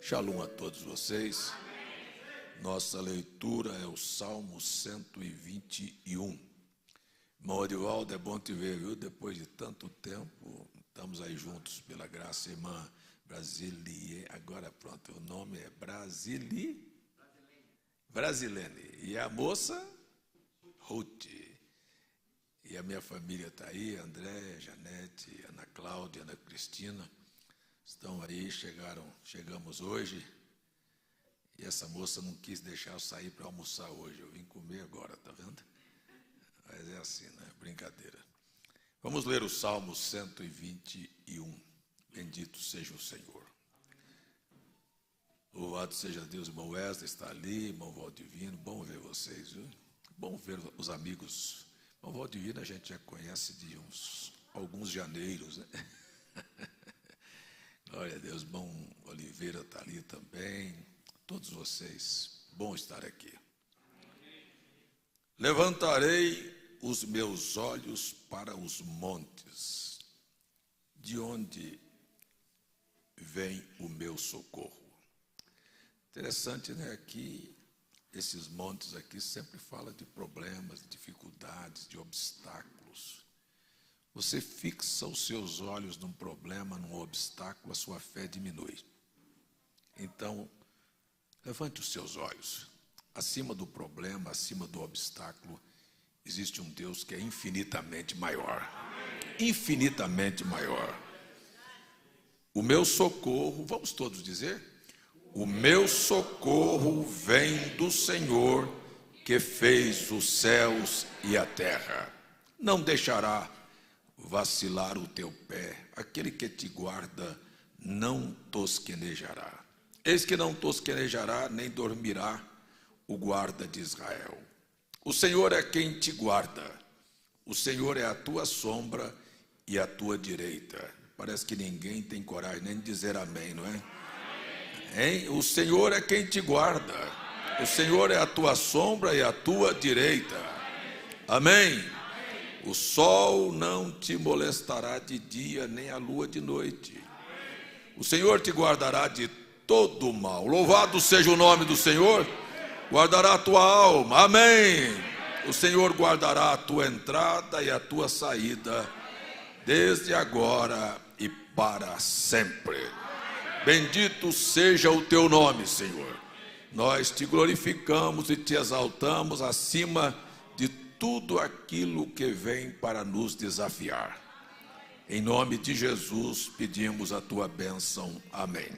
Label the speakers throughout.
Speaker 1: Shalom a todos vocês. Nossa leitura é o Salmo 121. Irmão Orivaldo, é bom te ver, viu? Depois de tanto tempo, estamos aí juntos, pela graça, irmã Brasilie. Agora pronto, o nome é Brasilene. E a moça, Ruth. E a minha família está aí, André, Janete, Ana Cláudia, Ana Cristina. Estão aí, chegamos hoje. E essa moça não quis deixar eu sair para almoçar hoje. Eu vim comer agora, tá vendo? Mas é assim, né? Brincadeira. Vamos ler o Salmo 121. Bendito seja o Senhor. Louvado seja Deus, irmão Wesley está ali, irmão Valdivino. Bom ver vocês, viu? Bom ver os amigos. Irmão Valdivino a gente já conhece de alguns janeiros, né? Glória a Deus, bom Oliveira está ali também, todos vocês, bom estar aqui. Levantarei os meus olhos para os montes, de onde vem o meu socorro. Interessante, né? Aqui, esses montes aqui sempre falam de problemas, de dificuldades, de obstáculos. Você fixa os seus olhos num problema, num obstáculo, a sua fé diminui. Então, levante os seus olhos. Acima do problema, acima do obstáculo, existe um Deus que é infinitamente maior. Infinitamente maior. O meu socorro, vamos todos dizer? O meu socorro vem do Senhor, que fez os céus e a terra. Não deixará vacilar o teu pé, aquele que te guarda não tosquenejará. Eis que não tosquenejará, nem dormirá o guarda de Israel. O Senhor é quem te guarda, o Senhor é a tua sombra e a tua direita. Parece que ninguém tem coragem nem de dizer amém, não é? Hein? O Senhor é quem te guarda, o Senhor é a tua sombra e a tua direita. Amém? O sol não te molestará de dia, nem a lua de noite. O Senhor te guardará de todo o mal. Louvado seja o nome do Senhor. Guardará a tua alma. Amém. O Senhor guardará a tua entrada e a tua saída, desde agora e para sempre. Bendito seja o teu nome, Senhor. Nós te glorificamos e te exaltamos acima de tudo aquilo que vem para nos desafiar. Em nome de Jesus, pedimos a tua bênção. Amém.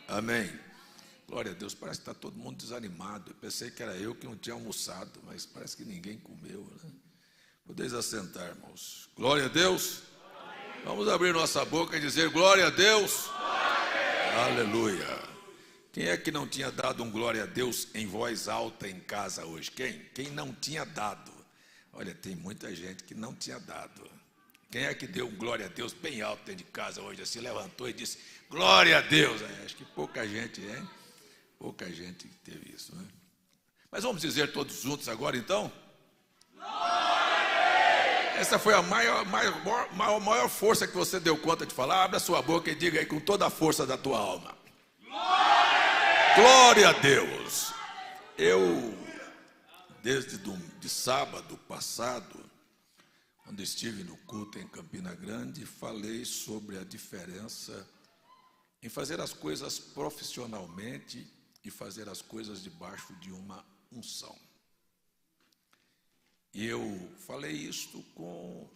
Speaker 1: Amém. Glória a Deus, parece que está todo mundo desanimado. Eu pensei que era eu que não tinha almoçado, mas parece que ninguém comeu, né? Podeis assentar, irmãos. Glória a Deus. Vamos abrir nossa boca e dizer glória a Deus. Aleluia. Quem é que não tinha dado um glória a Deus em voz alta em casa hoje? Quem não tinha dado? Olha, tem muita gente que não tinha dado. Quem é que deu um glória a Deus bem alto dentro de casa hoje? Assim, levantou e disse, glória a Deus. Acho que pouca gente, hein? Pouca gente teve isso, né? Mas vamos dizer todos juntos agora, então? Essa foi a maior força que você deu conta de falar. Abra sua boca e diga aí com toda a força da tua alma. Glória a Deus. Eu, desde de sábado passado, quando estive no culto em Campina Grande, falei sobre a diferença em fazer as coisas profissionalmente e fazer as coisas debaixo de uma unção. E eu falei isto com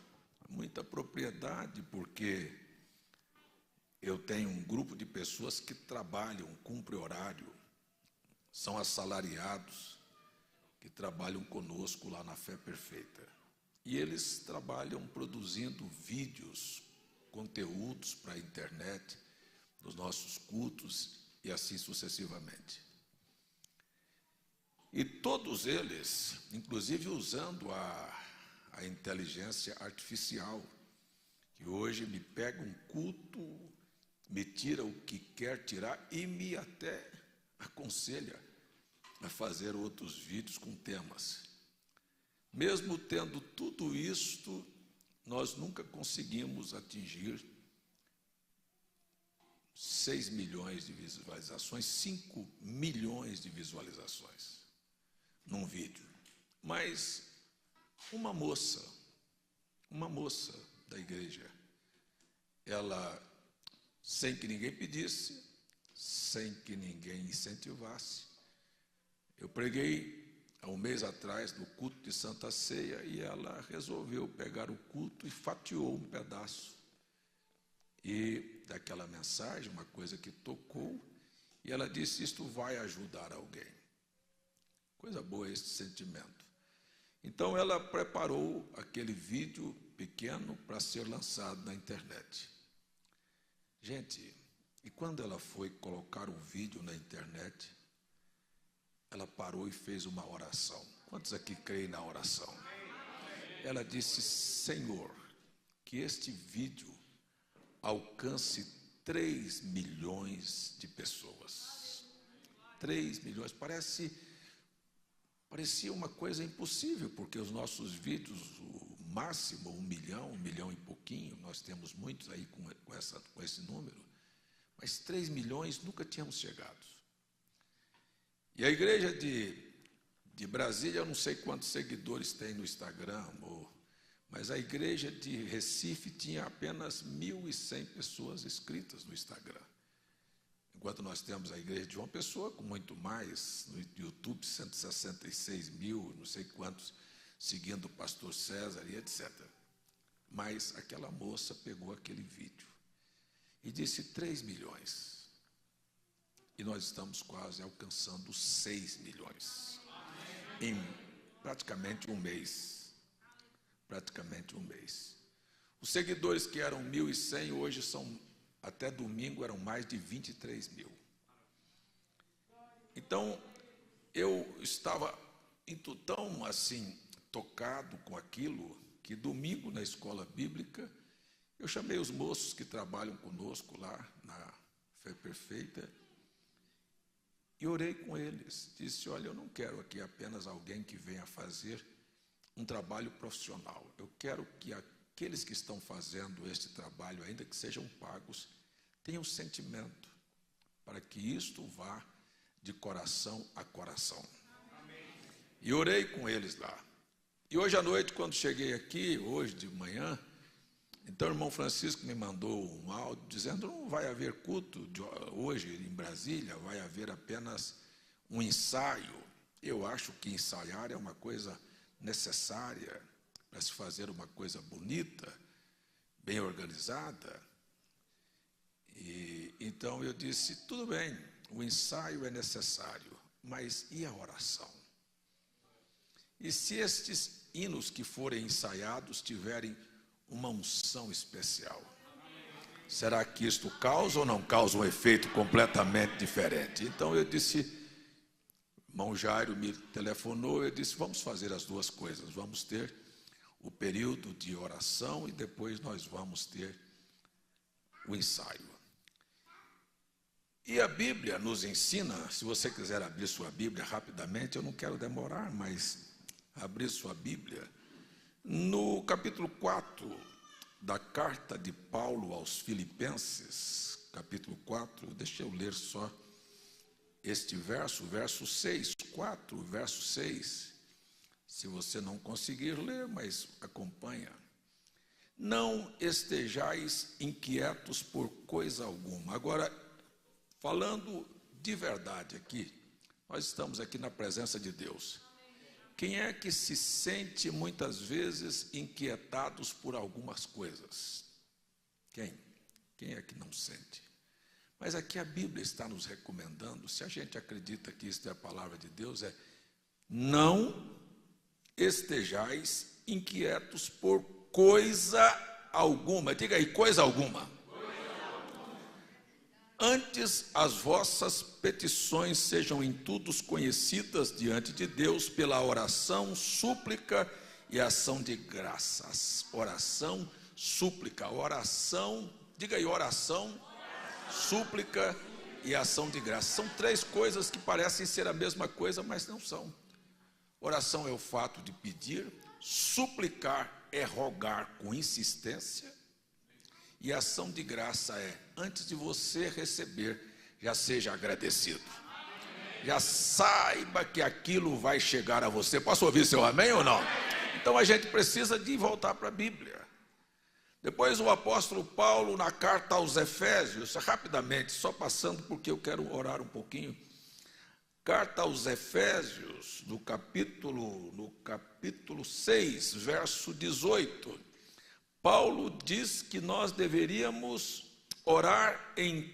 Speaker 1: muita propriedade, porque eu tenho um grupo de pessoas que trabalham, cumprem horário, são assalariados, que trabalham conosco lá na Fé Perfeita. E eles trabalham produzindo vídeos, conteúdos para a internet, dos nossos cultos e assim sucessivamente. E todos eles, inclusive usando a inteligência artificial, que hoje me pega um culto, me tira o que quer tirar e me até aconselha a fazer outros vídeos com temas. Mesmo tendo tudo isto, nós nunca conseguimos atingir 6 milhões de visualizações, 5 milhões de visualizações num vídeo. Mas uma moça da igreja, ela, sem que ninguém pedisse, sem que ninguém incentivasse, eu preguei há um mês atrás no culto de Santa Ceia e ela resolveu pegar o culto e fatiou um pedaço. E daquela mensagem, uma coisa que tocou, e ela disse: isto vai ajudar alguém. Coisa boa esse sentimento. Então ela preparou aquele vídeo pequeno para ser lançado na internet. Gente, e quando ela foi colocar o vídeo na internet, ela parou e fez uma oração. Quantos aqui creem na oração? Ela disse: Senhor, que este vídeo alcance 3 milhões de pessoas. 3 milhões, parecia uma coisa impossível, porque os nossos vídeos, o máximo 1 milhão e pouquinho, nós temos muitos aí com esse número, mas 3 milhões nunca tínhamos chegado. E a igreja de Brasília, eu não sei quantos seguidores tem no Instagram, mas a igreja de Recife tinha apenas 1.100 pessoas inscritas no Instagram. Enquanto nós temos a igreja de João Pessoa com muito mais, no YouTube 166 mil, não sei quantos, seguindo o pastor César e etc. Mas aquela moça pegou aquele vídeo e disse 3 milhões. E nós estamos quase alcançando 6 milhões. Em praticamente um mês. Praticamente um mês. Os seguidores que eram 1.100, hoje são, até domingo, eram mais de 23 mil. Então, eu estava tão assim, tocado com aquilo, que domingo na escola bíblica, eu chamei os moços que trabalham conosco lá, na Fé Perfeita, e orei com eles. Disse: olha, eu não quero aqui apenas alguém que venha fazer um trabalho profissional. Eu quero que aqueles que estão fazendo este trabalho, ainda que sejam pagos, tenham sentimento, para que isto vá de coração a coração. Amém. E orei com eles lá. E hoje à noite, quando cheguei aqui, hoje de manhã, então o irmão Francisco me mandou um áudio dizendo: não vai haver culto hoje em Brasília, vai haver apenas um ensaio. Eu acho que ensaiar é uma coisa necessária para se fazer uma coisa bonita, bem organizada. E então eu disse: tudo bem, o ensaio é necessário, mas e a oração? E se estes hinos que forem ensaiados tiverem uma unção especial, será que isto causa ou não causa um efeito completamente diferente? Então eu disse, irmão Jairo me telefonou, eu disse: vamos fazer as duas coisas, vamos ter o período de oração e depois nós vamos ter o ensaio. E a Bíblia nos ensina, se você quiser abrir sua Bíblia rapidamente, eu não quero demorar, mas abrir sua Bíblia, no capítulo 4 da carta de Paulo aos Filipenses, capítulo 4, deixa eu ler só este verso 6, 4, verso 6, se você não conseguir ler, mas acompanha. Não estejais inquietos por coisa alguma. Agora, falando de verdade aqui, nós estamos aqui na presença de Deus. Quem é que se sente muitas vezes inquietados por algumas coisas? Quem? Quem é que não sente? Mas aqui a Bíblia está nos recomendando, se a gente acredita que isto é a palavra de Deus, é: não estejais inquietos por coisa alguma. Diga aí, coisa alguma. Antes as vossas petições sejam em tudo conhecidas diante de Deus pela oração, súplica e ação de graças. Oração, súplica, oração, diga aí, oração, súplica e ação de graça. São três coisas que parecem ser a mesma coisa, mas não são. Oração é o fato de pedir, suplicar é rogar com insistência, E a ação de graça é, antes de você receber, já seja agradecido. Já saiba que aquilo vai chegar a você. Posso ouvir seu amém ou não? Então a gente precisa de voltar para a Bíblia. Depois o apóstolo Paulo, na carta aos Efésios, rapidamente, só passando porque eu quero orar um pouquinho. Carta aos Efésios, no capítulo 6, verso 18. Paulo diz que nós deveríamos orar em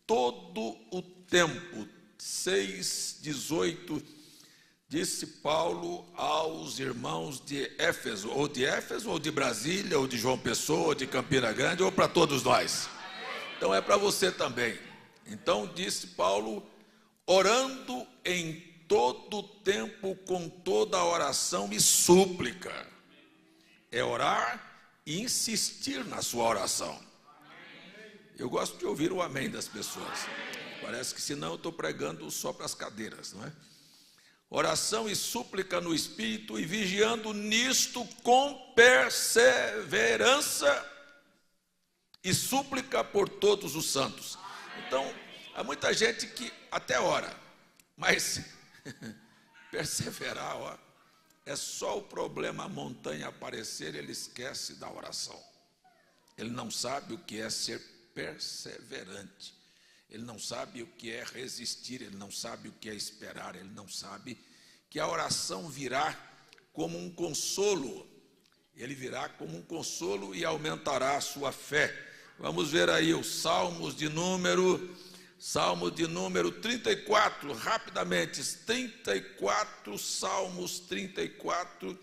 Speaker 1: todo o tempo. 6:18, disse Paulo aos irmãos de Éfeso, ou de Brasília, ou de João Pessoa, ou de Campina Grande, ou para todos nós. Então é para você também. Então disse Paulo, orando em todo tempo, com toda oração e súplica. É orar e insistir na sua oração. Eu gosto de ouvir o amém das pessoas. Parece que senão eu estou pregando só para as cadeiras, não é? Oração e súplica no Espírito e vigiando nisto com perseverança e súplica por todos os santos. Então, há muita gente que até ora, mas perseverar, ó, é só o problema, a montanha aparecer, ele esquece da oração. Ele não sabe o que é ser perseverante. Ele não sabe o que é resistir, ele não sabe o que é esperar, ele não sabe que a oração virá como um consolo. Ele virá como um consolo e aumentará a sua fé. Vamos ver aí os Salmo de número 34, rapidamente, 34, Salmos 34,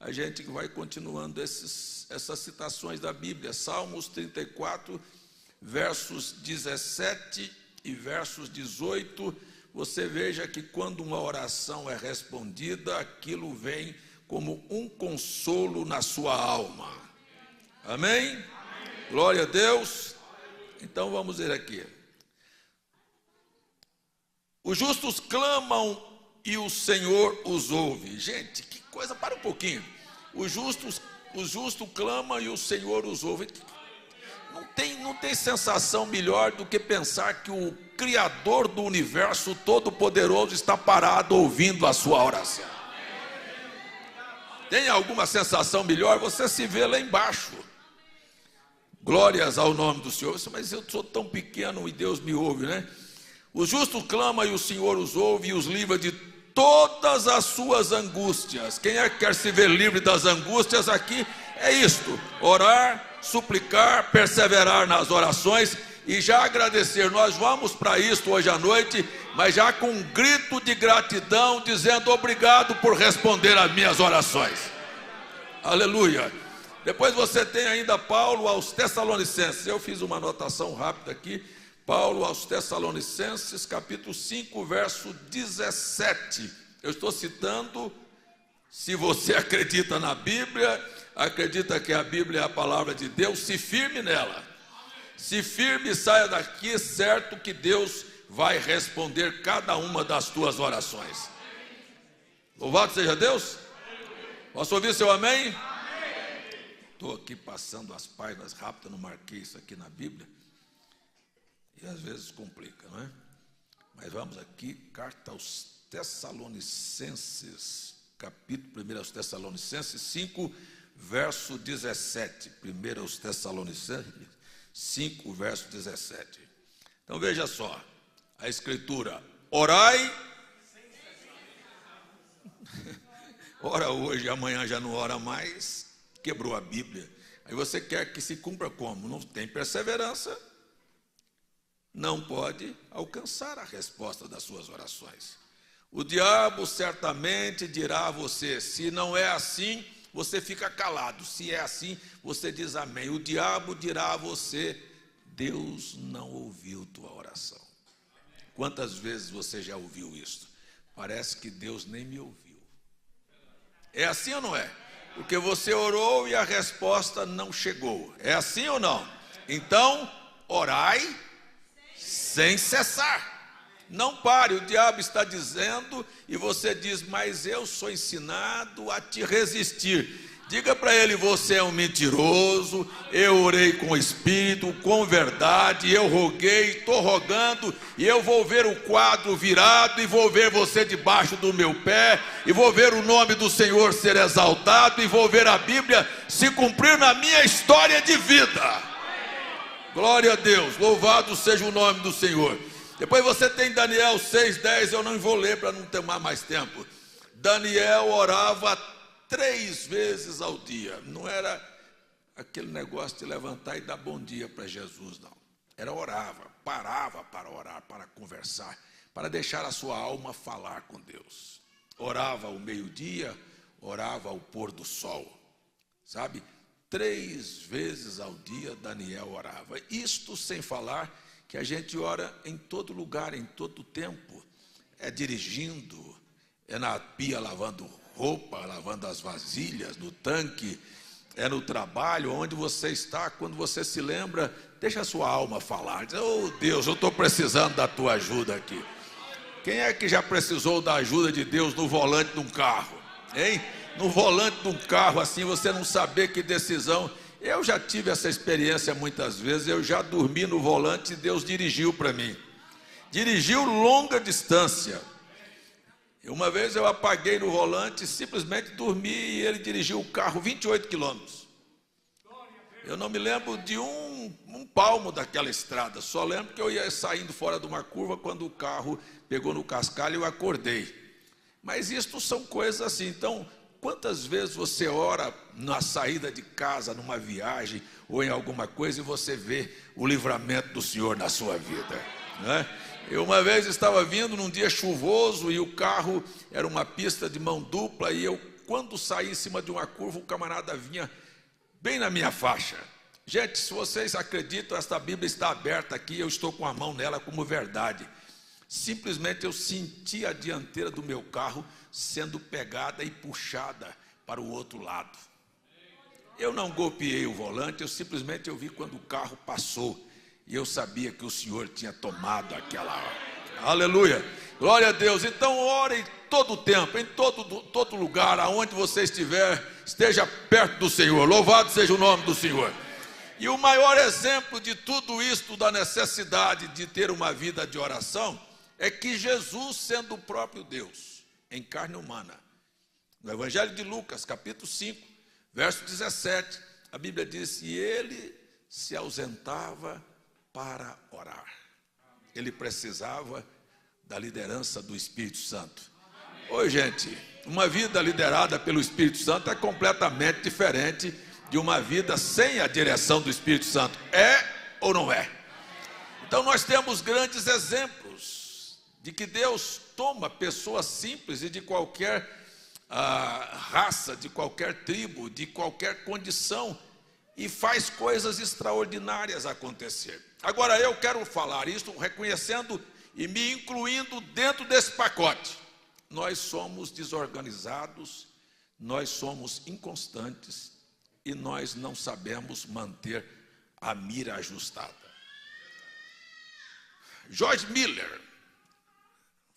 Speaker 1: a gente vai continuando essas citações da Bíblia. Salmos 34, versos 17 e versos 18, você veja que quando uma oração é respondida, aquilo vem como um consolo na sua alma. Amém? Amém. Glória a Deus. Então vamos ver aqui. Os justos clamam e o Senhor os ouve. Gente, que coisa, para um pouquinho. Os justos clamam e o Senhor os ouve. Não tem sensação melhor do que pensar que o Criador do universo todo-poderoso está parado ouvindo a sua oração. Tem alguma sensação melhor? Você se vê lá embaixo. Glórias ao nome do Senhor. Mas eu sou tão pequeno e Deus me ouve, né? Os justos clamam e o Senhor os ouve e os livra de todas as suas angústias. Quem é que quer se ver livre das angústias aqui? É isto: orar, suplicar, perseverar nas orações e já agradecer. Nós vamos para isto hoje à noite, mas já com um grito de gratidão, dizendo obrigado por responder às minhas orações. Aleluia. Depois você tem ainda Paulo aos Tessalonicenses. Eu fiz uma anotação rápida aqui. Paulo aos Tessalonicenses, capítulo 5, verso 17. Eu estou citando, se você acredita na Bíblia, acredita que a Bíblia é a palavra de Deus, se firme nela. Se firme e saia daqui, certo que Deus vai responder cada uma das tuas orações. Louvado seja Deus. Posso ouvir seu amém? Estou aqui passando as páginas rápidas, não marquei isso aqui na Bíblia. E às vezes complica, não é? Mas vamos aqui, carta aos Tessalonicenses, capítulo 1 aos Tessalonicenses 5, verso 17. 1 aos Tessalonicenses 5, verso 17. Então veja só, a escritura: orai, ora hoje, amanhã já não ora mais, quebrou a Bíblia. Aí você quer que se cumpra como? Não tem perseverança, não pode alcançar a resposta das suas orações. O diabo certamente dirá a você: se não é assim, você fica calado. Se é assim, você diz amém. O diabo dirá a você: Deus não ouviu tua oração. Quantas vezes você já ouviu isso? Parece que Deus nem me ouviu. É assim ou não é? Porque você orou e a resposta não chegou. É assim ou não? Então, orai sem cessar. Não pare, o diabo está dizendo e você diz: mas eu sou ensinado a te resistir. Diga para ele: você é um mentiroso, eu orei com o Espírito, com verdade, eu roguei, estou rogando, e eu vou ver o quadro virado, e vou ver você debaixo do meu pé, e vou ver o nome do Senhor ser exaltado, e vou ver a Bíblia se cumprir na minha história de vida. Glória a Deus, louvado seja o nome do Senhor. Depois você tem Daniel 6:10, eu não vou ler para não tomar mais tempo. Daniel orava 3 vezes ao dia. Não era aquele negócio de levantar e dar bom dia para Jesus, não. Era orava, parava para orar, para conversar, para deixar a sua alma falar com Deus. Orava ao meio-dia, orava ao pôr do sol, sabe? 3 vezes ao dia Daniel orava. Isto sem falar que a gente ora em todo lugar, em todo tempo. É dirigindo, é na pia lavando roupa, lavando as vasilhas, no tanque, é no trabalho, onde você está. Quando você se lembra, deixa a sua alma falar. Diz: oh Deus, eu estou precisando da tua ajuda aqui. Quem é que já precisou da ajuda de Deus no volante de um carro? Hein? No volante de um carro, assim, você não saber que decisão. Eu já tive essa experiência muitas vezes. Eu já dormi no volante e Deus dirigiu para mim. Dirigiu longa distância. Uma vez eu apaguei no volante, simplesmente dormi, e ele dirigiu o carro 28 quilômetros. Eu não me lembro de um palmo daquela estrada, só lembro que eu ia saindo fora de uma curva, quando o carro pegou no cascalho, eu acordei. Mas isto são coisas assim. Então, quantas vezes você ora na saída de casa, numa viagem, ou em alguma coisa, e você vê o livramento do Senhor na sua vida, né? Eu uma vez estava vindo num dia chuvoso, e o carro era uma pista de mão dupla, e eu, quando saí em cima de uma curva, o camarada vinha bem na minha faixa. Gente, se vocês acreditam, esta Bíblia está aberta aqui, eu estou com a mão nela como verdade. Simplesmente eu senti a dianteira do meu carro sendo pegada e puxada para o outro lado. Eu não golpeei o volante, eu simplesmente vi quando o carro passou. E eu sabia que o Senhor tinha tomado aquela hora. Aleluia, glória a Deus. Então ore todo o tempo, em todo lugar, aonde você estiver, esteja perto do Senhor. Louvado seja o nome do Senhor. E o maior exemplo de tudo isto, da necessidade de ter uma vida de oração, é que Jesus, sendo o próprio Deus, em carne humana, no Evangelho de Lucas, capítulo 5, verso 17, a Bíblia diz: e ele se ausentava para orar. Ele precisava da liderança do Espírito Santo. Oi, gente, uma vida liderada pelo Espírito Santo é completamente diferente de uma vida sem a direção do Espírito Santo. É ou não é? Então nós temos grandes exemplos de que Deus toma pessoas simples e de qualquer raça, de qualquer tribo, de qualquer condição, e faz coisas extraordinárias acontecer. Agora eu quero falar isso reconhecendo e me incluindo dentro desse pacote. Nós somos desorganizados, nós somos inconstantes, e nós não sabemos manter a mira ajustada. George Miller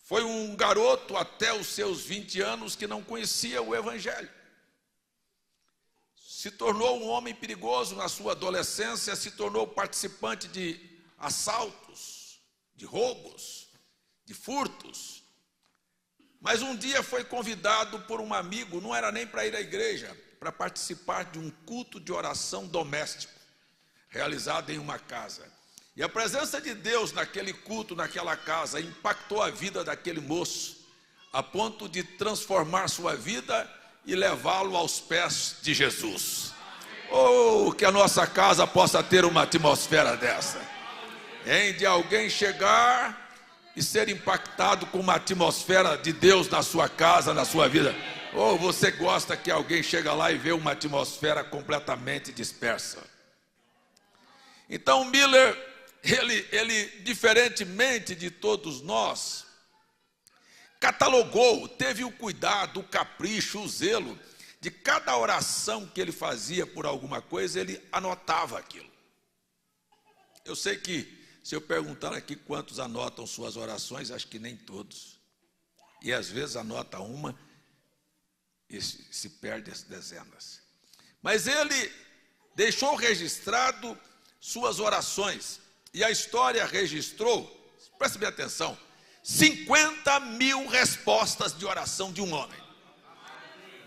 Speaker 1: foi um garoto até os seus 20 anos que não conhecia o Evangelho. Se tornou um homem perigoso na sua adolescência, se tornou participante de assaltos, de roubos, de furtos. Mas um dia foi convidado por um amigo, não era nem para ir à igreja, para participar de um culto de oração doméstico, realizado em uma casa. E a presença de Deus naquele culto, naquela casa, impactou a vida daquele moço, a ponto de transformar sua vida e levá-lo aos pés de Jesus. Oh, que a nossa casa possa ter uma atmosfera dessa, hein? De alguém chegar e ser impactado com uma atmosfera de Deus na sua casa, na sua vida. Ou você gosta que alguém chega lá e vê uma atmosfera completamente dispersa? Então Miller, ele diferentemente de todos nós, catalogou, teve o cuidado, o capricho, o zelo, de cada oração que ele fazia por alguma coisa, ele anotava aquilo. Eu sei que, se eu perguntar aqui quantos anotam suas orações, acho que nem todos. E às vezes anota uma e se perde as dezenas. Mas ele deixou registrado suas orações. E a história registrou, preste bem atenção, 50.000 respostas de oração de um homem.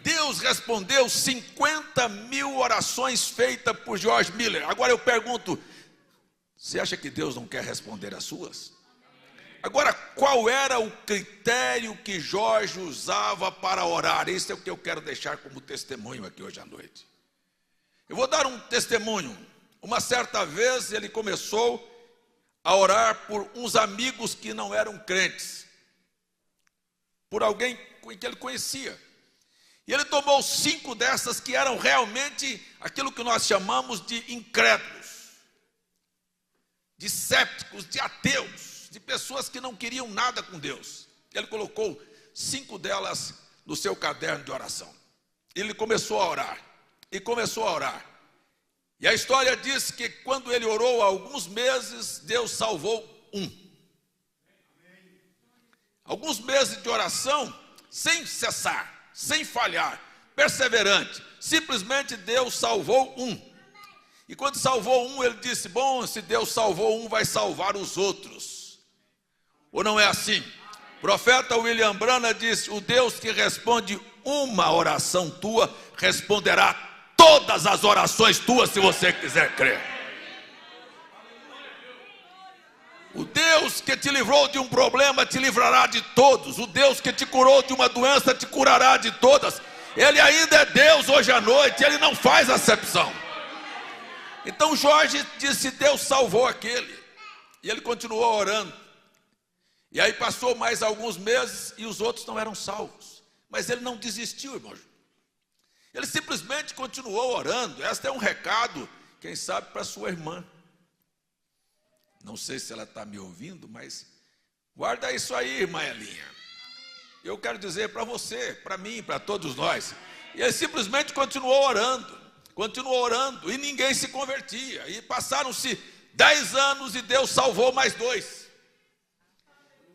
Speaker 1: Deus respondeu 50.000 orações feitas por George Miller. Agora eu pergunto, você acha que Deus não quer responder as suas? Agora, qual era o critério que Jorge usava para orar? Esse é o que eu quero deixar como testemunho aqui hoje à noite. Eu vou dar um testemunho. Uma certa vez ele começou a orar por uns amigos que não eram crentes, por alguém que ele conhecia. E ele tomou 5 dessas que eram realmente aquilo que nós chamamos de incrédulos, de céticos, de ateus, de pessoas que não queriam nada com Deus. Ele colocou 5 delas no seu caderno de oração. Ele começou a orar, e começou a orar. E a história diz que quando ele orou há alguns meses, Deus salvou um. Alguns meses de oração, sem cessar, sem falhar, perseverante. Simplesmente Deus salvou um. E quando salvou um, ele disse, bom, se Deus salvou um, vai salvar os outros. Ou não é assim? O profeta William Branham disse, o Deus que responde uma oração tua, responderá todas as orações tuas, se você quiser crer. O Deus que te livrou de um problema, te livrará de todos. O Deus que te curou de uma doença, te curará de todas. Ele ainda é Deus hoje à noite, ele não faz acepção. Então Jorge disse, Deus salvou aquele. E ele continuou orando. E aí passou mais alguns meses e os outros não eram salvos. Mas ele não desistiu, irmão. Ele simplesmente continuou orando. Este é um recado, quem sabe, para sua irmã. Não sei se ela está me ouvindo, mas guarda isso aí, irmã Elinha. Eu quero dizer para você, para mim, para todos nós. E ele simplesmente continuou orando, e ninguém se convertia. E passaram-se 10 anos e Deus salvou mais 2.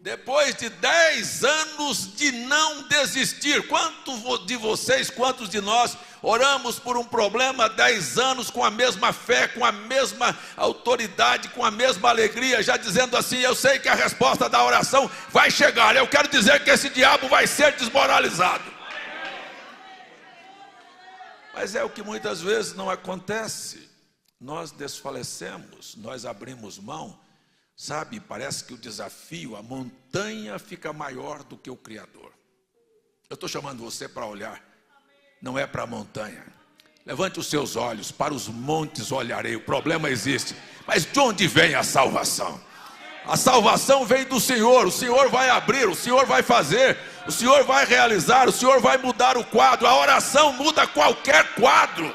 Speaker 1: Depois de 10 anos de não desistir, quantos de vocês, quantos de nós oramos por um problema 10 anos com a mesma fé, com a mesma autoridade, com a mesma alegria, já dizendo assim, eu sei que a resposta da oração vai chegar, eu quero dizer que esse diabo vai ser desmoralizado. Mas é o que muitas vezes não acontece, nós desfalecemos, nós abrimos mão. Sabe, parece que o desafio, a montanha fica maior do que o Criador. Eu estou chamando você para olhar, não é para a montanha. Levante os seus olhos, para os montes olharei, o problema existe. Mas de onde vem a salvação? A salvação vem do Senhor, o Senhor vai abrir, o Senhor vai fazer, o Senhor vai realizar, o Senhor vai mudar o quadro. A oração muda qualquer quadro.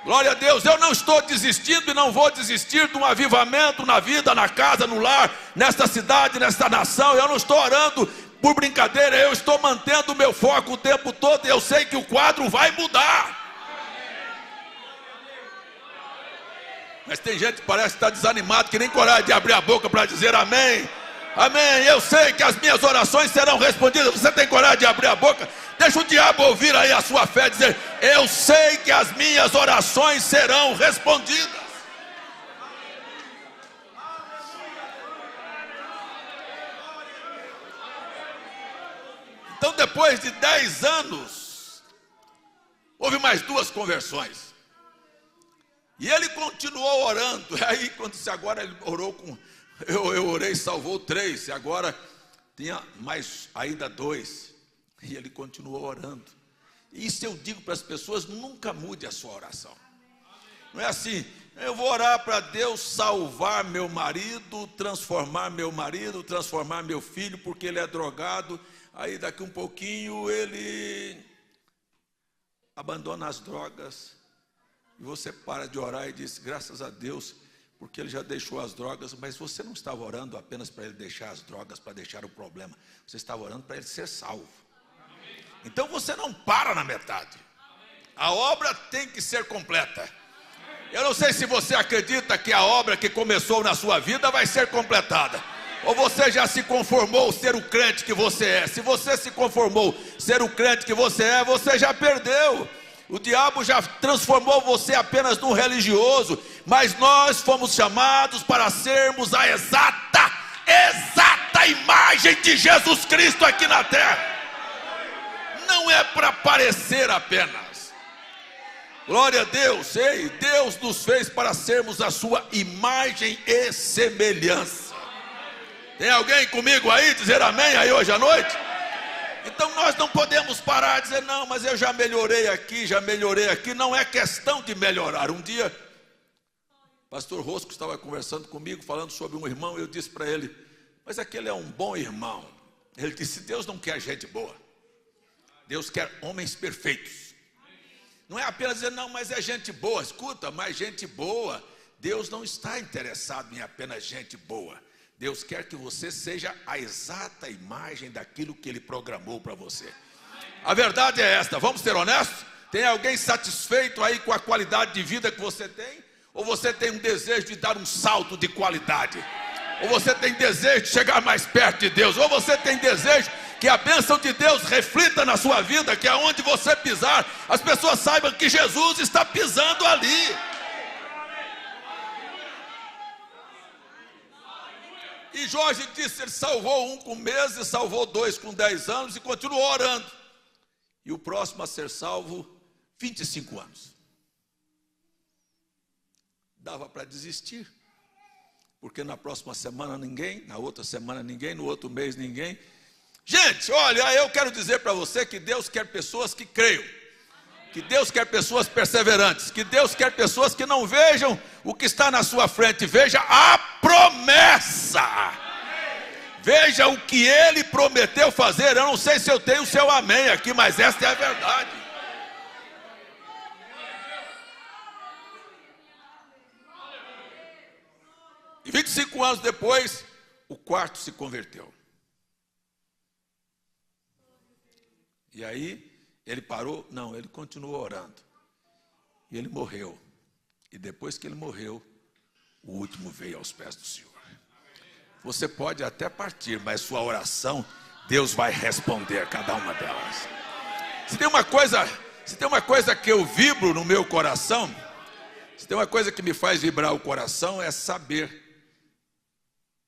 Speaker 1: Glória a Deus, eu não estou desistindo e não vou desistir de um avivamento na vida, na casa, no lar, nesta cidade, nesta nação. Eu não estou orando por brincadeira, eu estou mantendo o meu foco o tempo todo e eu sei que o quadro vai mudar. Mas tem gente que parece que está desanimado, que nem coragem de abrir a boca para dizer amém. Amém, eu sei que as minhas orações serão respondidas. Você tem coragem de abrir a boca? Deixa o diabo ouvir aí a sua fé, dizer, eu sei que as minhas orações serão respondidas. Então depois de 10 anos, houve mais 2 conversões. E ele continuou orando. Aí quando se agora ele orou com... Eu orei, salvou 3, e agora tinha mais ainda 2. E ele continuou orando. Isso eu digo para as pessoas, nunca mude a sua oração. Não é assim, eu vou orar para Deus salvar meu marido, transformar meu filho, porque ele é drogado. Aí daqui um pouquinho ele abandona as drogas. E você para de orar e diz, graças a Deus, porque ele já deixou as drogas, mas você não estava orando apenas para ele deixar as drogas, para deixar o problema. Você estava orando para ele ser salvo. Então você não para na metade. A obra tem que ser completa. Eu não sei se você acredita que a obra que começou na sua vida vai ser completada. Ou você já se conformou ser o crente que você é. Se você se conformou ser o crente que você é, você já perdeu. O diabo já transformou você apenas num religioso, mas nós fomos chamados para sermos a exata imagem de Jesus Cristo aqui na terra. Não é para parecer apenas. Glória a Deus. Ei, Deus nos fez para sermos a sua imagem e semelhança. Tem alguém comigo aí dizer amém aí hoje à noite? Então nós não podemos parar de dizer, não, mas eu já melhorei aqui. Não é questão de melhorar. Um dia, o pastor Rosco estava conversando comigo, falando sobre um irmão, eu disse para ele, mas aquele é um bom irmão. Ele disse, Deus não quer gente boa. Deus quer homens perfeitos. Não é apenas dizer, não, mas é gente boa. Escuta, mas gente boa, Deus não está interessado em apenas gente boa. Deus quer que você seja a exata imagem daquilo que Ele programou para você. A verdade é esta, vamos ser honestos? Tem alguém satisfeito aí com a qualidade de vida que você tem? Ou você tem um desejo de dar um salto de qualidade? Ou você tem desejo de chegar mais perto de Deus? Ou você tem desejo que a bênção de Deus reflita na sua vida, que aonde você pisar, as pessoas saibam que Jesus está pisando ali. E Jorge disse, ele salvou um com meses, salvou 2 com 10 anos e continuou orando. E o próximo a ser salvo, 25 anos. Dava para desistir, porque na próxima semana ninguém, na outra semana ninguém, no outro mês ninguém. Gente, olha, eu quero dizer para você que Deus quer pessoas que creiam, que Deus quer pessoas perseverantes, que Deus quer pessoas que não vejam o que está na sua frente, veja a promessa, veja o que Ele prometeu fazer. Eu não sei se eu tenho o seu amém aqui, mas esta é a verdade. E 25 anos depois, o quarto se converteu. E aí, ele parou? Não, ele continuou orando. E ele morreu. E depois que ele morreu, o último veio aos pés do Senhor. Você pode até partir, mas sua oração, Deus vai responder cada uma delas. Se tem uma coisa que eu vibro no meu coração, se tem uma coisa que me faz vibrar o coração, é saber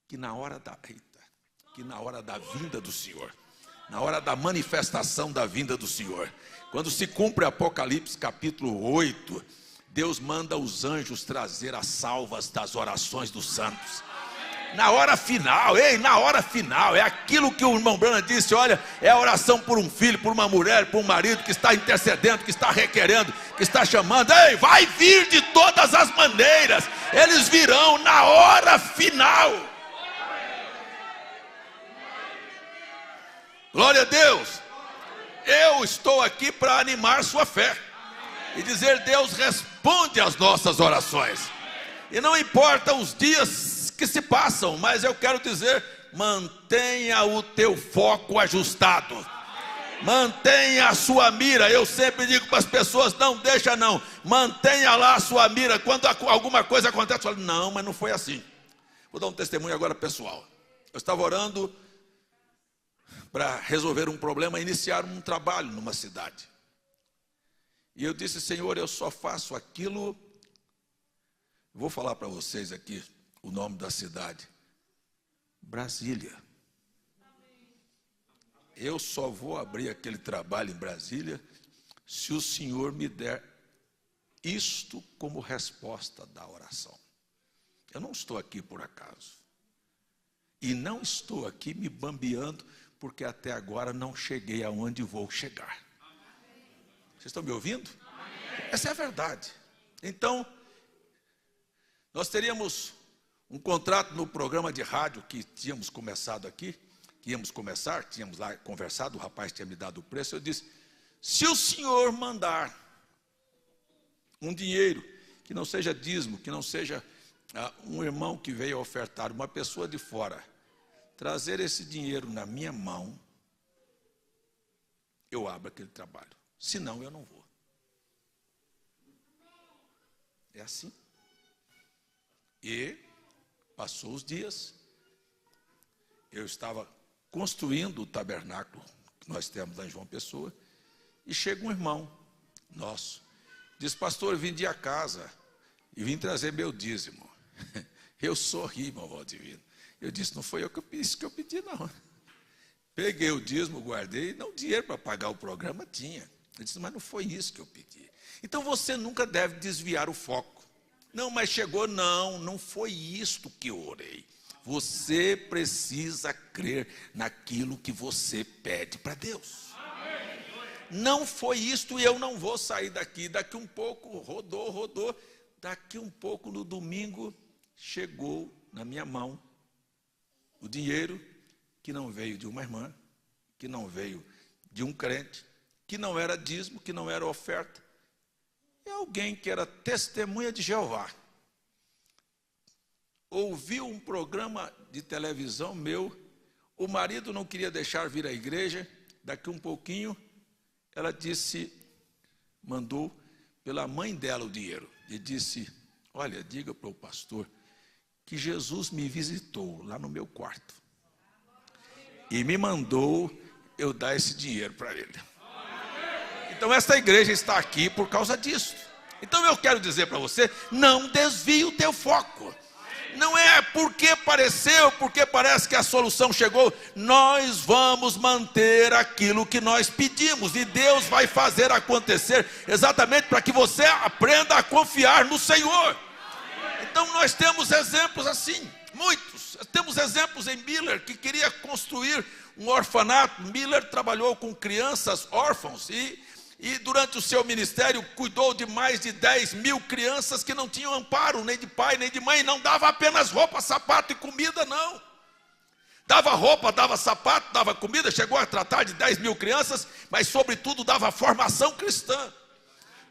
Speaker 1: que na hora da vinda do Senhor, na hora da manifestação da vinda do Senhor, quando se cumpre Apocalipse capítulo 8, Deus manda os anjos trazer as salvas das orações dos santos. Na hora final, é aquilo que o irmão Branham disse, olha, é a oração por um filho, por uma mulher, por um marido que está intercedendo, que está requerendo, que está chamando. Ei, vai vir de todas as maneiras, eles virão na hora final. Glória a Deus. Eu estou aqui para animar sua fé e dizer, Deus responde às nossas orações. E não importa os dias que se passam, mas eu quero dizer, mantenha o teu foco ajustado. Mantenha a sua mira. Eu sempre digo para as pessoas, não deixa não. Mantenha lá a sua mira. Quando alguma coisa acontece, eu falo, não, mas não foi assim. Vou dar um testemunho agora pessoal. Eu estava orando para resolver um problema, iniciar um trabalho numa cidade. E eu disse, Senhor, eu só faço aquilo. Vou falar para vocês aqui o nome da cidade. Brasília. Eu só vou abrir aquele trabalho em Brasília se o Senhor me der isto como resposta da oração. Eu não estou aqui por acaso. E não estou aqui me bambeando, porque até agora não cheguei aonde vou chegar. Vocês estão me ouvindo? Essa é a verdade. Então, nós teríamos um contrato no programa de rádio que tínhamos começado aqui, tínhamos lá conversado, o rapaz tinha me dado o preço, eu disse, se o senhor mandar um dinheiro, que não seja dízimo, que não seja um irmão que veio ofertar, uma pessoa de fora, trazer esse dinheiro na minha mão, eu abro aquele trabalho. Senão eu não vou. É assim. E passou os dias, eu estava construindo o tabernáculo que nós temos lá em João Pessoa, e chega um irmão nosso. Diz, pastor, eu vendi a casa e vim trazer meu dízimo. Eu sorri, irmão Valdivino. Eu disse, não foi eu que eu pedi, não. Peguei o dízimo, guardei, não dinheiro para pagar o programa tinha. Eu disse, mas não foi isso que eu pedi. Então você nunca deve desviar o foco. Não, mas chegou, não foi isto que eu orei. Você precisa crer naquilo que você pede para Deus. Não foi isto e eu não vou sair daqui. Daqui um pouco, rodou. Daqui um pouco, no domingo, chegou na minha mão o dinheiro que não veio de uma irmã, que não veio de um crente, que não era dízimo, que não era oferta. É alguém que era testemunha de Jeová. Ouviu um programa de televisão meu, o marido não queria deixar vir à igreja, daqui um pouquinho, ela disse, mandou pela mãe dela o dinheiro, e disse, olha, diga para o pastor que Jesus me visitou lá no meu quarto, e me mandou eu dar esse dinheiro para ele. Então esta igreja está aqui por causa disso. Então eu quero dizer para você, não desvie o teu foco. Não é porque pareceu, porque parece que a solução chegou. Nós vamos manter aquilo que nós pedimos. E Deus vai fazer acontecer exatamente para que você aprenda a confiar no Senhor. Então nós temos exemplos assim, muitos. Temos exemplos em Miller, que queria construir um orfanato. Miller trabalhou com crianças órfãos e durante o seu ministério cuidou de mais de 10 mil crianças que não tinham amparo, nem de pai, nem de mãe. Não dava apenas roupa, sapato e comida, não. Dava roupa, dava sapato, dava comida. Chegou a tratar de 10 mil crianças, mas sobretudo dava formação cristã.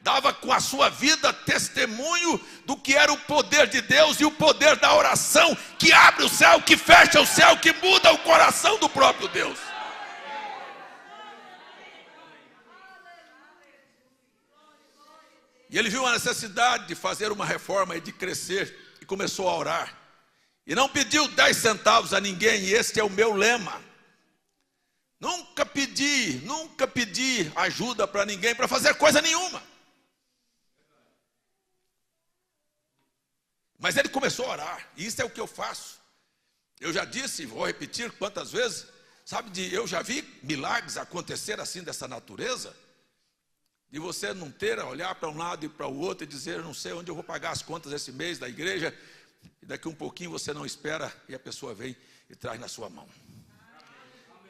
Speaker 1: Dava com a sua vida testemunho do que era o poder de Deus e o poder da oração, que abre o céu, que fecha o céu, que muda o coração do próprio Deus. E ele viu a necessidade de fazer uma reforma e de crescer, e começou a orar. E não pediu 10 centavos a ninguém, e este é o meu lema. Nunca pedi ajuda para ninguém, para fazer coisa nenhuma. Mas ele começou a orar, e isso é o que eu faço. Eu já disse, vou repetir quantas vezes, eu já vi milagres acontecer assim dessa natureza, de você não ter a olhar para um lado e para o outro e dizer, não sei onde eu vou pagar as contas esse mês da igreja, e daqui um pouquinho você não espera e a pessoa vem e traz na sua mão.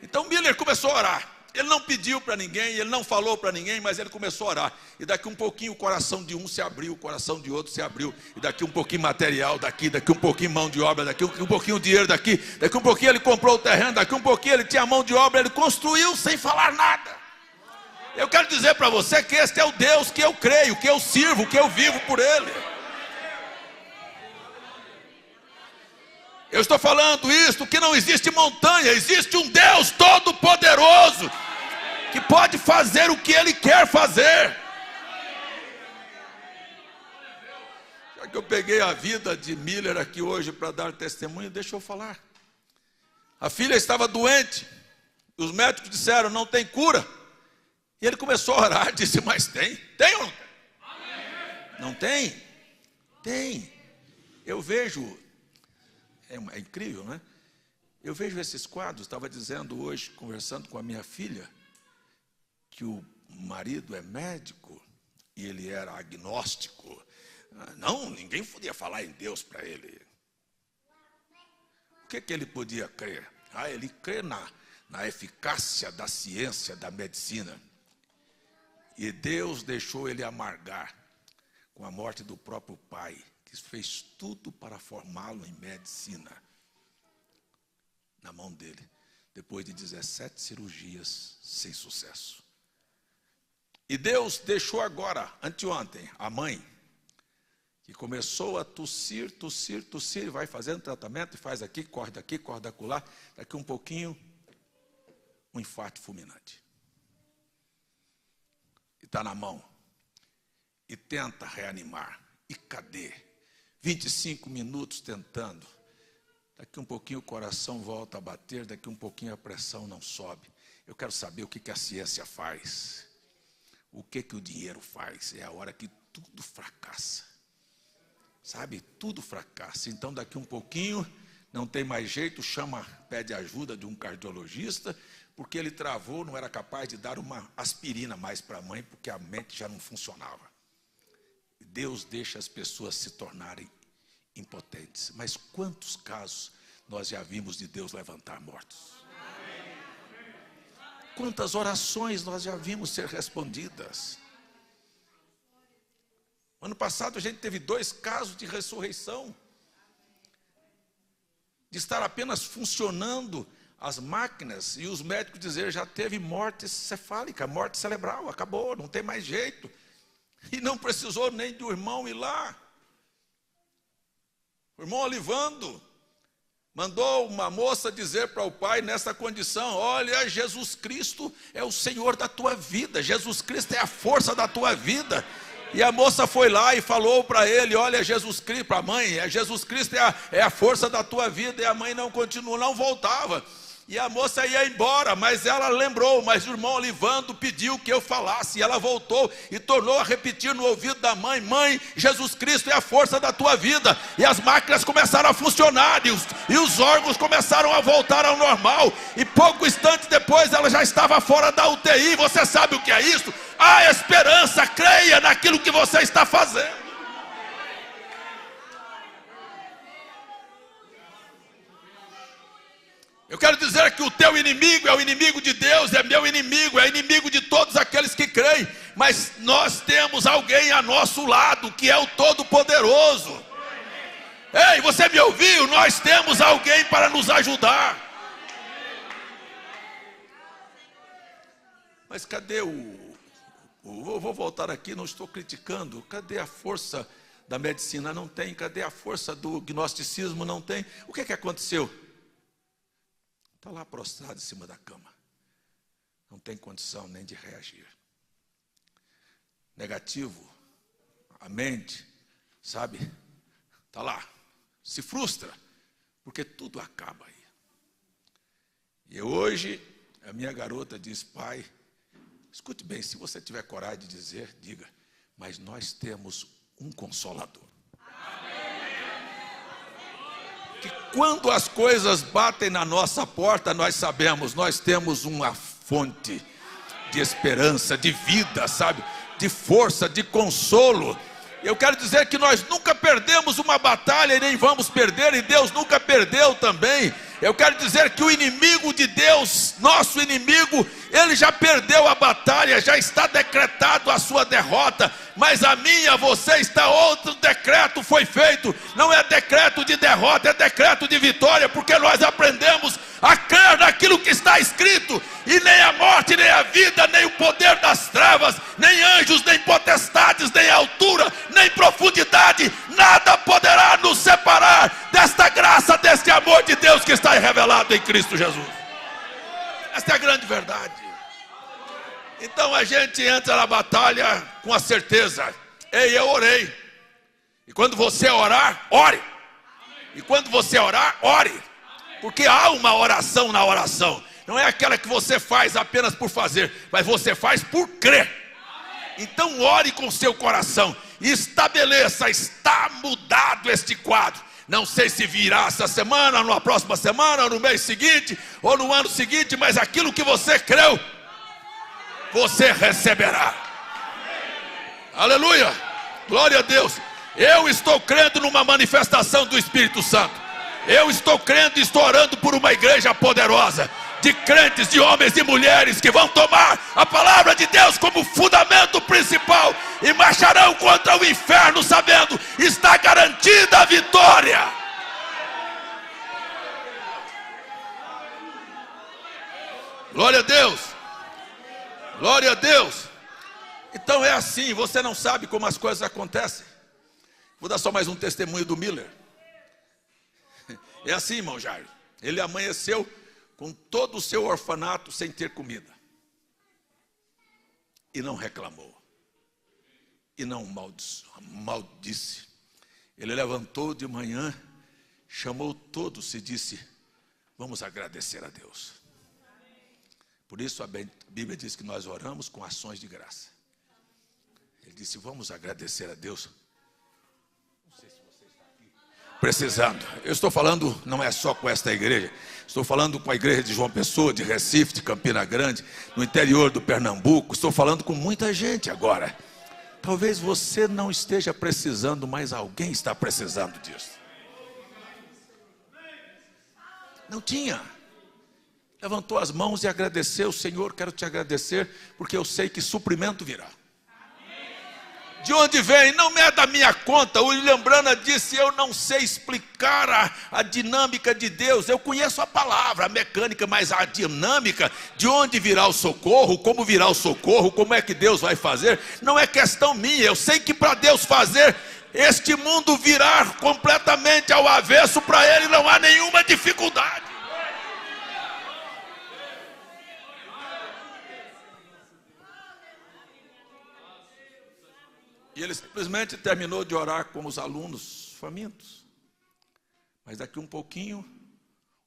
Speaker 1: Então Miller começou a orar. Ele não pediu para ninguém, ele não falou para ninguém, mas ele começou a orar. E daqui um pouquinho o coração de um se abriu, o coração de outro se abriu. E daqui um pouquinho material daqui um pouquinho mão de obra daqui um pouquinho dinheiro daqui um pouquinho ele comprou o terreno, daqui um pouquinho ele tinha mão de obra, ele construiu sem falar nada. Eu quero dizer para você que este é o Deus que eu creio, que eu sirvo, que eu vivo por Ele. Eu estou falando isto, que não existe montanha, existe um Deus todo-poderoso, que pode fazer o que Ele quer fazer. Já que eu peguei a vida de Miller aqui hoje para dar testemunho, deixa eu falar. A filha estava doente, os médicos disseram, não tem cura. E ele começou a orar, disse, mas tem? Tem ou não tem? Não tem? Tem. Eu vejo, é incrível, né? Eu vejo esses quadros, estava dizendo hoje, conversando com a minha filha, que o marido é médico e ele era agnóstico. Não, ninguém podia falar em Deus para ele. O que ele podia crer? Ele crê na eficácia da ciência, da medicina. E Deus deixou ele amargar com a morte do próprio pai, que fez tudo para formá-lo em medicina, na mão dele, depois de 17 cirurgias sem sucesso. E Deus deixou agora, anteontem, a mãe, que começou a tossir, vai fazendo tratamento, e faz aqui, corre daqui, corre da acolá, daqui um pouquinho, um infarto fulminante. E está na mão, e tenta reanimar, e cadê? 25 minutos tentando, daqui um pouquinho o coração volta a bater, daqui um pouquinho a pressão não sobe. Eu quero saber o que a ciência faz. o que o dinheiro faz? É a hora que tudo fracassa. Sabe, tudo fracassa. Então, daqui um pouquinho, não tem mais jeito, pede ajuda de um cardiologista, porque ele travou, não era capaz de dar uma aspirina mais para a mãe, porque a mente já não funcionava. Deus deixa as pessoas se tornarem impotentes. Mas quantos casos nós já vimos de Deus levantar mortos? Quantas orações nós já vimos ser respondidas? Ano passado a gente teve 2 casos de ressurreição, de estar apenas funcionando as máquinas e os médicos dizer já teve morte cefálica, morte cerebral, acabou, não tem mais jeito. E não precisou nem do irmão ir lá. O irmão Olivando mandou uma moça dizer para o pai nessa condição: olha, Jesus Cristo é o Senhor da tua vida, Jesus Cristo é a força da tua vida. E a moça foi lá e falou para ele: olha, Jesus Cristo, para a mãe, Jesus Cristo é a força da tua vida. E a mãe não continuou, não voltava. E a moça ia embora, mas ela lembrou, mas o irmão Olivando pediu que eu falasse. E ela voltou e tornou a repetir no ouvido da mãe: mãe, Jesus Cristo é a força da tua vida. E as máquinas começaram a funcionar, e os órgãos começaram a voltar ao normal. E pouco instante depois ela já estava fora da UTI. Você sabe o que é isso? Há esperança, creia naquilo que você está fazendo. Eu quero dizer que o teu inimigo é o inimigo de Deus, é meu inimigo, é inimigo de todos aqueles que creem. Mas nós temos alguém a nosso lado, que é o Todo-Poderoso. Ei, você me ouviu? Nós temos alguém para nos ajudar. Mas cadê vou voltar aqui, não estou criticando. Cadê a força da medicina? Não tem. Cadê a força do gnosticismo? Não tem. O que aconteceu? Está lá prostrado em cima da cama. Não tem condição nem de reagir. Negativo. A mente, sabe? Está lá. Se frustra. Porque tudo acaba aí. E hoje, a minha garota diz: pai, escute bem, se você tiver coragem de dizer, diga, mas nós temos um consolador. Que quando as coisas batem na nossa porta, nós sabemos, nós temos uma fonte de esperança, de vida, sabe? De força, de consolo. Eu quero dizer que nós nunca perdemos uma batalha e nem vamos perder, e Deus nunca perdeu também. Eu quero dizer que o inimigo de Deus, nosso inimigo, ele já perdeu a batalha, já está decretado a sua derrota. Mas a minha, você está, outro decreto foi feito. Não é decreto de derrota, é decreto de vitória, porque nós aprendemos a crer naquilo que está escrito. E nem a morte, nem a vida, nem o poder das trevas, nem anjos, nem potestades, nem altura, nem profundidade, nada poderá nos separar desta graça, deste amor de Deus que está revelado em Cristo Jesus. Esta é a grande verdade. Então a gente entra na batalha com a certeza: ei, eu orei. E quando você orar, ore. E quando você orar, ore. Porque há uma oração na oração. Não é aquela que você faz apenas por fazer, mas você faz por crer. Então ore com seu coração e estabeleça: está mudado este quadro. Não sei se virá essa semana, ou na próxima semana, ou no mês seguinte, ou no ano seguinte, mas aquilo que você creu, você receberá. Aleluia, glória a Deus. Eu estou crendo numa manifestação do Espírito Santo. Eu estou crendo e estou orando por uma igreja poderosa, de crentes, de homens e mulheres que vão tomar a palavra de Deus como fundamento principal e marcharão contra o inferno sabendo: está garantida a vitória. Glória a Deus. Glória a Deus. Então é assim, você não sabe como as coisas acontecem. Vou dar só mais um testemunho do Miller. É assim, irmão Jairo. Ele amanheceu com todo o seu orfanato sem ter comida. E não reclamou. E não maldisse. Ele levantou de manhã, chamou todos e disse: vamos agradecer a Deus. Por isso a Bíblia diz que nós oramos com ações de graça. Ele disse: vamos agradecer a Deus. Não sei se você está aqui precisando. Eu estou falando, não é só com esta igreja. Estou falando com a igreja de João Pessoa, de Recife, de Campina Grande, no interior do Pernambuco. Estou falando com muita gente agora. Talvez você não esteja precisando, mas alguém está precisando disso. Não tinha. Levantou as mãos e agradeceu. Senhor, quero te agradecer, porque eu sei que suprimento virá. De onde vem? Não é da minha conta. O William Branham disse: eu não sei explicar a dinâmica de Deus. Eu conheço a palavra, a mecânica, mas a dinâmica, de onde virá o socorro, como virá o socorro, como é que Deus vai fazer, não é questão minha. Eu sei que para Deus fazer este mundo virar completamente ao avesso, para Ele não há nenhuma dificuldade. E ele simplesmente terminou de orar com os alunos famintos. Mas daqui um pouquinho,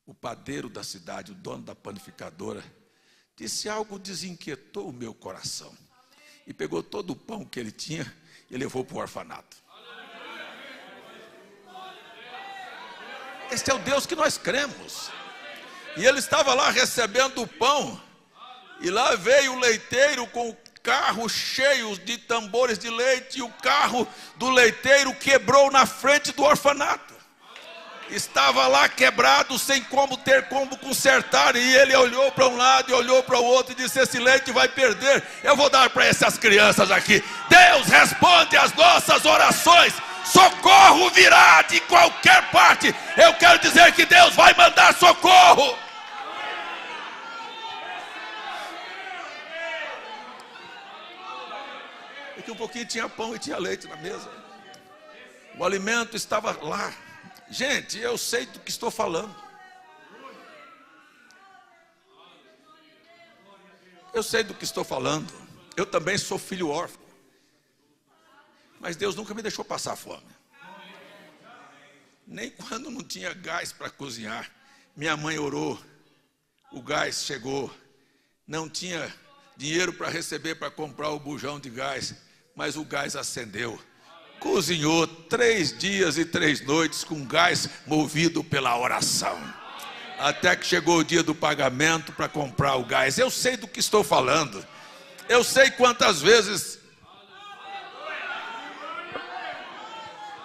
Speaker 1: o padeiro da cidade, o dono da panificadora, disse: algo desinquietou o meu coração. E pegou todo o pão que ele tinha e levou para o orfanato. Este é o Deus que nós cremos. E ele estava lá recebendo o pão. E lá veio o leiteiro com o carro cheio de tambores de leite, e o carro do leiteiro quebrou na frente do orfanato. Estava lá quebrado, sem ter como consertar, e ele olhou para um lado e olhou para o outro e disse: esse leite vai perder, eu vou dar para essas crianças aqui. Deus responde às nossas orações. Socorro virá de qualquer parte. Eu quero dizer que Deus vai mandar socorro. Daqui um pouquinho tinha pão e tinha leite na mesa. O alimento estava lá. Gente, eu sei do que estou falando. Eu sei do que estou falando. Eu também sou filho órfão. Mas Deus nunca me deixou passar fome. Nem quando não tinha gás para cozinhar. Minha mãe orou. O gás chegou. Não tinha dinheiro para receber, para comprar o bujão de gás. Mas o gás acendeu. Cozinhou 3 dias e 3 noites com gás movido pela oração. Até que chegou o dia do pagamento para comprar o gás. Eu sei do que estou falando. Eu sei quantas vezes.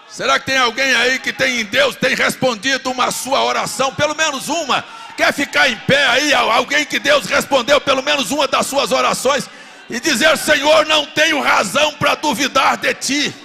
Speaker 1: Será que tem alguém aí que tem em Deus, tem respondido uma sua oração? Pelo menos uma. Quer ficar em pé aí? Alguém que Deus respondeu pelo menos uma das suas orações? E dizer: Senhor, não tenho razão para duvidar de Ti.